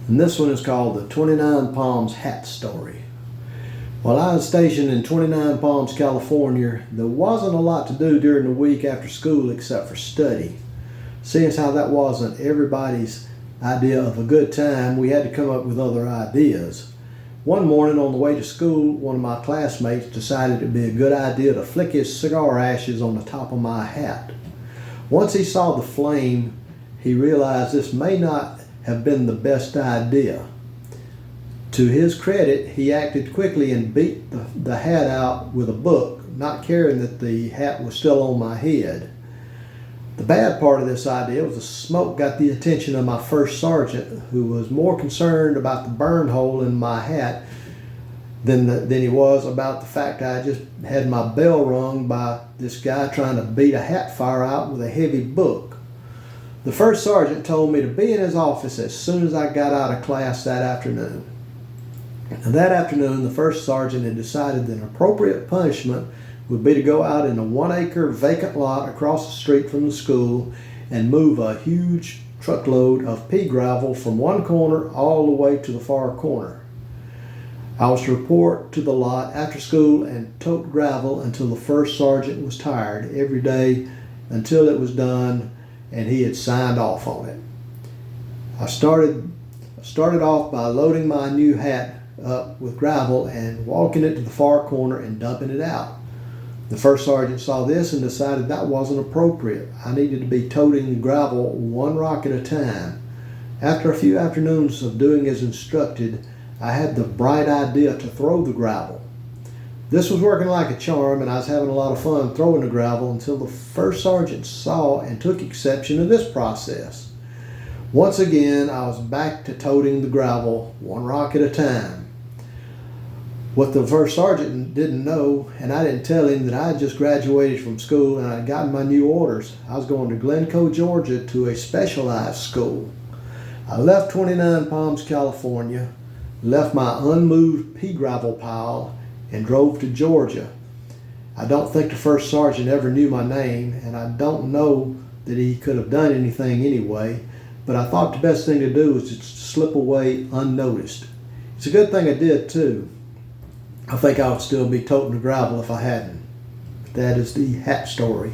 And this one is called the 29 Palms Hat Story. While I was stationed in 29 Palms, California, there wasn't a lot to do during the week after school except for study. Seeing as how that wasn't everybody's idea of a good time, we had to come up with other ideas. One morning on the way to school, one of my classmates decided it would be a good idea to flick his cigar ashes on the top of my hat. Once he saw the flame, he realized this may not have been the best idea. To his credit, he acted quickly and beat the hat out with a book, not caring that the hat was still on my head. The bad part of this idea was the smoke got the attention of my first sergeant, who was more concerned about the burn hole in my hat than he was about the fact I just had my bell rung by this guy trying to beat a hat fire out with a heavy book. The first sergeant told me to be in his office as soon as I got out of class that afternoon. And that afternoon, the first sergeant had decided that an appropriate punishment would be to go out in a 1-acre vacant lot across the street from the school and move a huge truckload of pea gravel from one corner all the way to the far corner. I was to report to the lot after school and tote gravel until the first sergeant was tired every day until it was done and he had signed off on it. I started off by loading my new hat up with gravel and walking it to the far corner and dumping it out. The first sergeant saw this and decided that wasn't appropriate. I needed to be toting the gravel one rock at a time. After a few afternoons of doing as instructed, I had the bright idea to throw the gravel. This was working like a charm, and I was having a lot of fun throwing the gravel until the first sergeant saw and took exception to this process. Once again, I was back to toting the gravel one rock at a time. What the first sergeant didn't know, and I didn't tell him, that I had just graduated from school and I'd gotten my new orders. I was going to Glencoe, Georgia to a specialized school. I left 29 Palms, California, left my unmoved pea gravel pile, and drove to Georgia. I don't think the first sergeant ever knew my name, and I don't know that he could have done anything anyway, but I thought the best thing to do was to slip away unnoticed. It's a good thing I did too. I think I would still be toting the gravel if I hadn't. But that is the hat story.